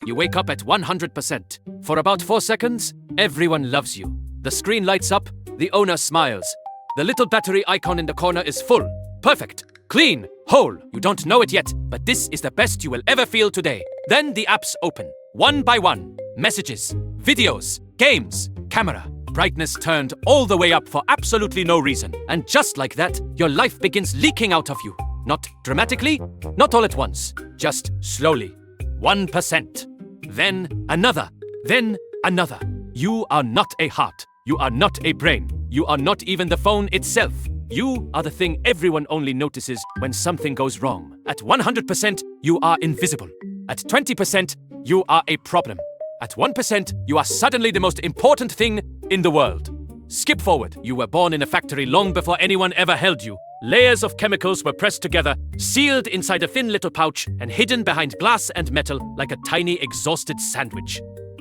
You wake up at 100%. For about 4 seconds, everyone loves you. The screen lights up, the owner smiles. The little battery icon in the corner is full. Perfect. Clean. Whole. You don't know it yet, but this is the best you will ever feel today. Then the apps open. One by one. Messages, videos, games, camera. Brightness turned all the way up for absolutely no reason. And just like that, your life begins leaking out of you. Not dramatically, not all at once. Just slowly. 1%. Then another. Then another. You are not a heart. You are not a brain. You are not even the phone itself. You are the thing everyone only notices when something goes wrong. At 100%, you are invisible. At 20%, you are a problem. At 1%, you are suddenly the most important thing in the world. Skip forward. You were born in a factory long before anyone ever held you. Layers of chemicals were pressed together, sealed inside a thin little pouch, and hidden behind glass and metal like a tiny, exhausted sandwich.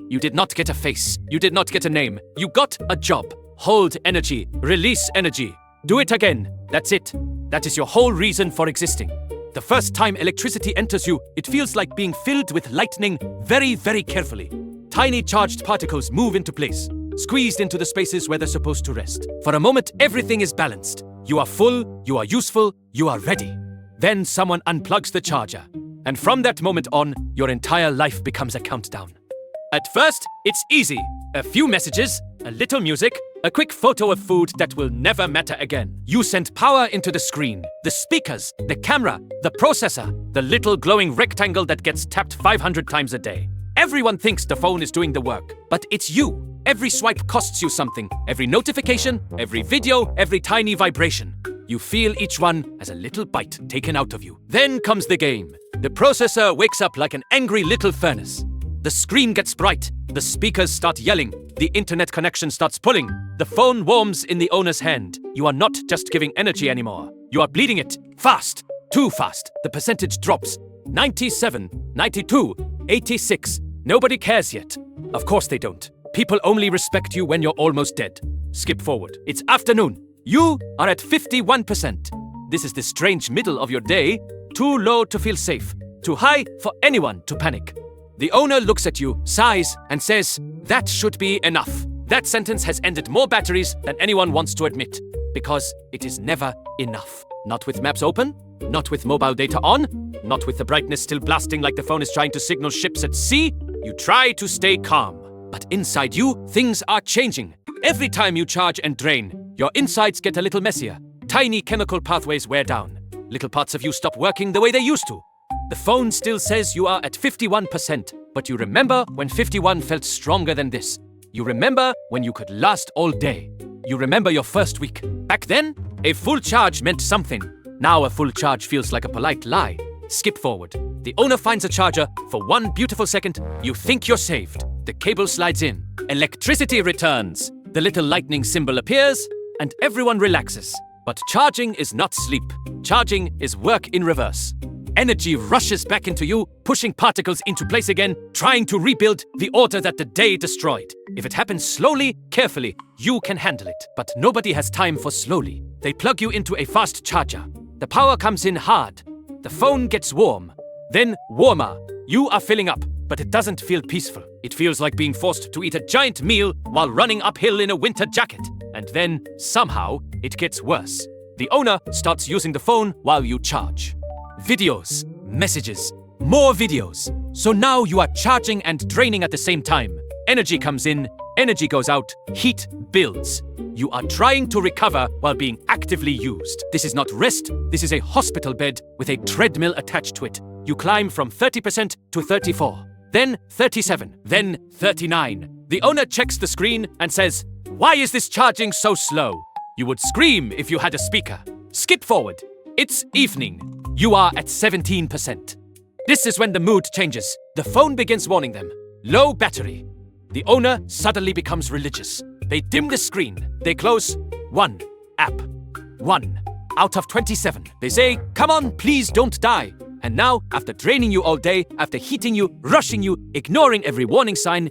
You did not get a face. You did not get a name. You got a job. Hold energy. Release energy. Do it again. That's it. That is your whole reason for existing. The first time electricity enters you, it feels like being filled with lightning very, very carefully. Tiny charged particles move into place, squeezed into the spaces where they're supposed to rest. For a moment, everything is balanced. You are full, you are useful, you are ready. Then someone unplugs the charger. And from that moment on, your entire life becomes a countdown. At first, it's easy. A few messages, a little music, a quick photo of food that will never matter again. You send power into the screen, the speakers, the camera, the processor, the little glowing rectangle that gets tapped 500 times a day. Everyone thinks the phone is doing the work, but it's you. Every swipe costs you something. Every notification, every video, every tiny vibration. You feel each one as a little bite taken out of you. Then comes the game. The processor wakes up like an angry little furnace. The screen gets bright. The speakers start yelling. The internet connection starts pulling. The phone warms in the owner's hand. You are not just giving energy anymore. You are bleeding it. Fast. Too fast. The percentage drops. 97, 92, 86. Nobody cares yet. Of course they don't. People only respect you when you're almost dead. Skip forward. It's afternoon. You are at 51%. This is the strange middle of your day. Too low to feel safe. Too high for anyone to panic. The owner looks at you, sighs, and says, "That should be enough." That sentence has ended more batteries than anyone wants to admit. Because it is never enough. Not with maps open, not with mobile data on, not with the brightness still blasting like the phone is trying to signal ships at sea. You try to stay calm. But inside you, things are changing. Every time you charge and drain, your insides get a little messier. Tiny chemical pathways wear down. Little parts of you stop working the way they used to. The phone still says you are at 51%, but you remember when 51 felt stronger than this. You remember when you could last all day. You remember your first week. Back then, a full charge meant something. Now a full charge feels like a polite lie. Skip forward. The owner finds a charger. For 1 beautiful second, you think you're saved. The cable slides in. Electricity returns. The little lightning symbol appears, and everyone relaxes. But charging is not sleep. Charging is work in reverse. Energy rushes back into you, pushing particles into place again, trying to rebuild the order that the day destroyed. If it happens slowly, carefully, you can handle it. But nobody has time for slowly. They plug you into a fast charger. The power comes in hard. The phone gets warm. Then warmer. You are filling up, but it doesn't feel peaceful. It feels like being forced to eat a giant meal while running uphill in a winter jacket. And then, somehow, it gets worse. The owner starts using the phone while you charge. Videos, messages, more videos. So now you are charging and draining at the same time. Energy comes in, energy goes out, heat builds. You are trying to recover while being actively used. This is not rest, this is a hospital bed with a treadmill attached to it. You climb from 30% to 34, then 37, then 39. The owner checks the screen and says, "Why is this charging so slow?" You would scream if you had a speaker. Skip forward. It's evening. You are at 17%. This is when the mood changes. The phone begins warning them. Low battery. The owner suddenly becomes religious. They dim the screen. They close 1 app. 1 out of 27. They say, "Come on, please don't die." And now, after draining you all day, after heating you, rushing you, ignoring every warning sign,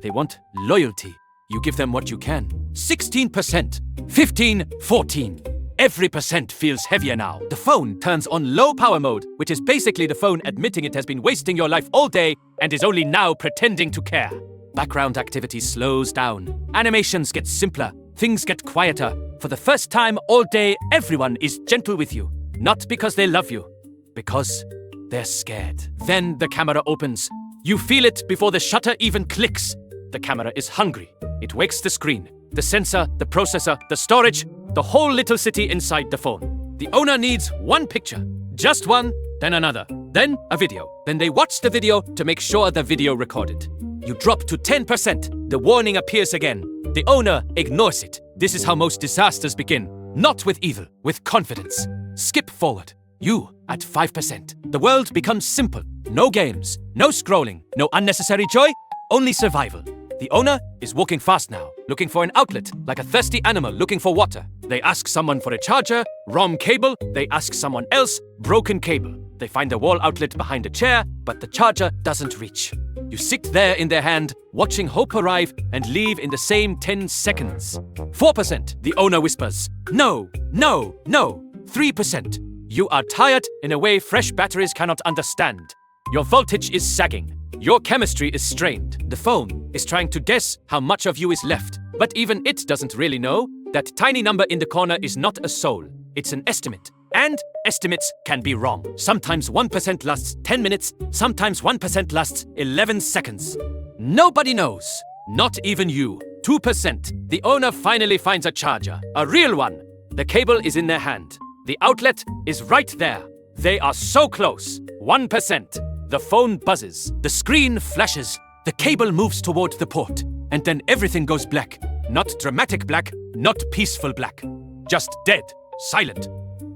they want loyalty. You give them what you can. 16%. 15, 14. Every percent feels heavier now. The phone turns on low power mode, which is basically the phone admitting it has been wasting your life all day and is only now pretending to care. Background activity slows down. Animations get simpler. Things get quieter. For the first time all day, everyone is gentle with you. Not because they love you, because they're scared. Then the camera opens. You feel it before the shutter even clicks. The camera is hungry. It wakes the screen, the sensor, the processor, the storage, the whole little city inside the phone. The owner needs one picture. Just one, then another, then a video. Then they watch the video to make sure the video recorded. You drop to 10%. The warning appears again. The owner ignores it. This is how most disasters begin. Not with evil, with confidence. Skip forward. You at 5%. The world becomes simple. No games, no scrolling, no unnecessary joy, only survival. The owner is walking fast now, looking for an outlet, like a thirsty animal looking for water. They ask someone for a charger, ROM cable. They ask someone else, broken cable. They find a wall outlet behind a chair, but the charger doesn't reach. You sit there in their hand, watching hope arrive and leave in the same 10 seconds. 4%, the owner whispers. No, no, no. 3%. You are tired in a way fresh batteries cannot understand. Your voltage is sagging. Your chemistry is strained. The phone is trying to guess how much of you is left. But even it doesn't really know. That tiny number in the corner is not a soul. It's an estimate. And estimates can be wrong. Sometimes 1% lasts 10 minutes. Sometimes 1% lasts 11 seconds. Nobody knows. Not even you. 2%. The owner finally finds a charger. A real one. The cable is in their hand. The outlet is right there. They are so close. 1%. The phone buzzes. The screen flashes. The cable moves toward the port. And then everything goes black. Not dramatic black, not peaceful black. Just dead, silent,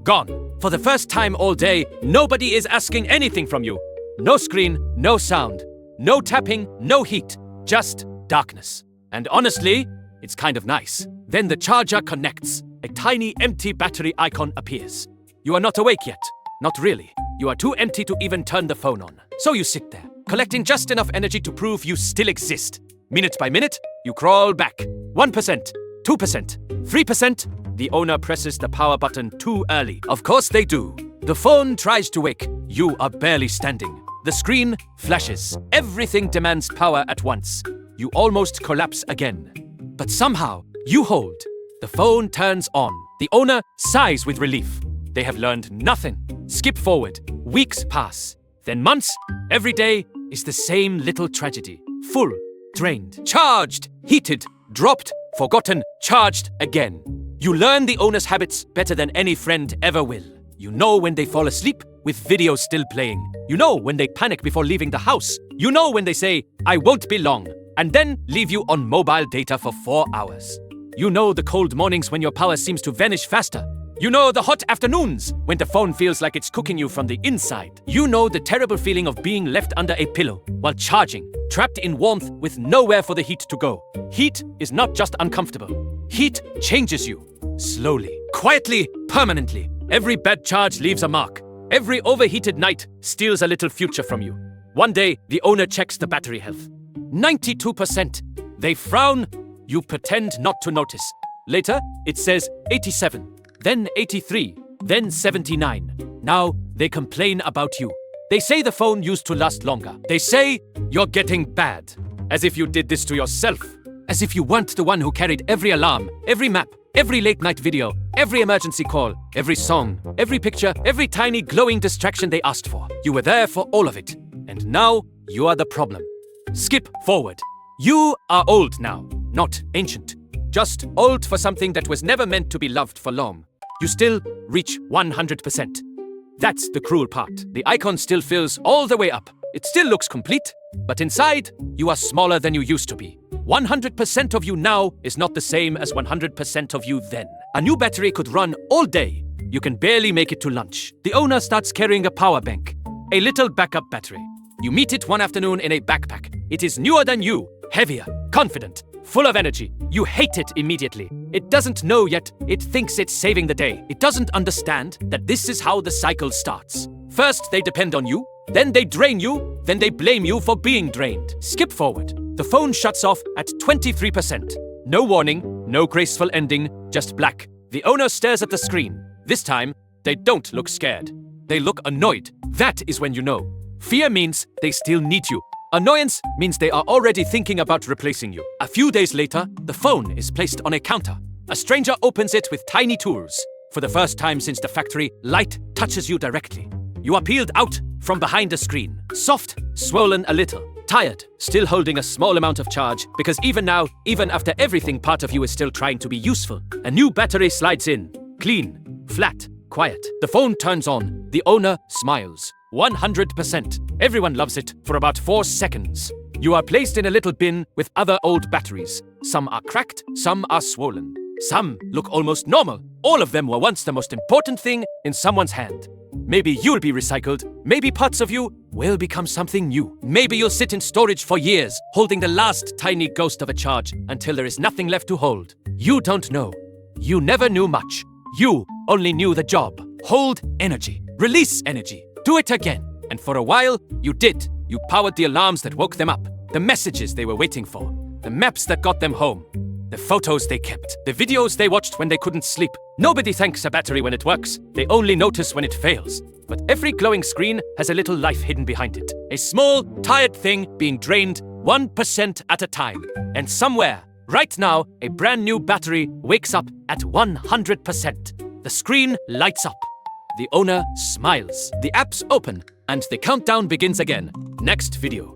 gone. For the first time all day, nobody is asking anything from you. No screen, no sound, no tapping, no heat, just darkness. And honestly, it's kind of nice. Then the charger connects. A tiny empty battery icon appears. You are not awake yet. Not really. You are too empty to even turn the phone on. So you sit there, collecting just enough energy to prove you still exist. Minute by minute, you crawl back. 1%, 2%, 3%. The owner presses the power button too early. Of course they do. The phone tries to wake. You are barely standing. The screen flashes. Everything demands power at once. You almost collapse again. But somehow, you hold. The phone turns on. The owner sighs with relief. They have learned nothing. Skip forward. Weeks pass. Then months. Every day is the same little tragedy. Full, drained, charged, heated, dropped, forgotten, charged again. You learn the owner's habits better than any friend ever will. You know when they fall asleep with videos still playing. You know when they panic before leaving the house. You know when they say, "I won't be long," and then leave you on mobile data for 4 hours. You know the cold mornings when your power seems to vanish faster. You know the hot afternoons when the phone feels like it's cooking you from the inside. You know the terrible feeling of being left under a pillow while charging, trapped in warmth with nowhere for the heat to go. Heat is not just uncomfortable. Heat changes you. Slowly, quietly, permanently. Every bad charge leaves a mark. Every overheated night steals a little future from you. One day, the owner checks the battery health. 92%. They frown. You pretend not to notice. Later, it says 87. Then 83, then 79. Now they complain about you. They say the phone used to last longer. They say you're getting bad. As if you did this to yourself. As if you weren't the one who carried every alarm, every map, every late night video, every emergency call, every song, every picture, every tiny glowing distraction they asked for. You were there for all of it. And now you are the problem. Skip forward. You are old now, not ancient. Just old for something that was never meant to be loved for long. You still reach 100%. That's the cruel part. The icon still fills all the way up. It still looks complete, but inside, you are smaller than you used to be. 100% of you now is not the same as 100% of you then. A new battery could run all day. You can barely make it to lunch. The owner starts carrying a power bank, a little backup battery. You meet it one afternoon in a backpack. It is newer than you, heavier, confident, full of energy. You hate it immediately. It doesn't know yet. It thinks it's saving the day. It doesn't understand that this is how the cycle starts. First, they depend on you. Then they drain you. Then they blame you for being drained. Skip forward. The phone shuts off at 23%. No warning, no graceful ending, just black, The owner stares at the screen. This time, they don't look scared. They look annoyed. That is when you know. Fear means they still need you. Annoyance means they are already thinking about replacing you. A few days later, the phone is placed on a counter. A stranger opens it with tiny tools. For the first time since the factory, light touches you directly. You are peeled out from behind a screen. Soft, swollen a little. Tired, still holding a small amount of charge, because even now, even after everything, part of you is still trying to be useful. A new battery slides in. Clean, flat, quiet. The phone turns on. The owner smiles. 100%. Everyone loves it for about 4 seconds. You are placed in a little bin with other old batteries. Some are cracked, some are swollen. Some look almost normal. All of them were once the most important thing in someone's hand. Maybe you'll be recycled. Maybe parts of you will become something new. Maybe you'll sit in storage for years, holding the last tiny ghost of a charge until there is nothing left to hold. You don't know. You never knew much. You only knew the job. Hold energy. Release energy. Do it again. And for a while, you did. You powered the alarms that woke them up. The messages they were waiting for. The maps that got them home. The photos they kept. The videos they watched when they couldn't sleep. Nobody thanks a battery when it works. They only notice when it fails. But every glowing screen has a little life hidden behind it. A small, tired thing being drained 1% at a time. And somewhere, right now, a brand new battery wakes up at 100%. The screen lights up. The owner smiles. The apps open, and the countdown begins again. Next video.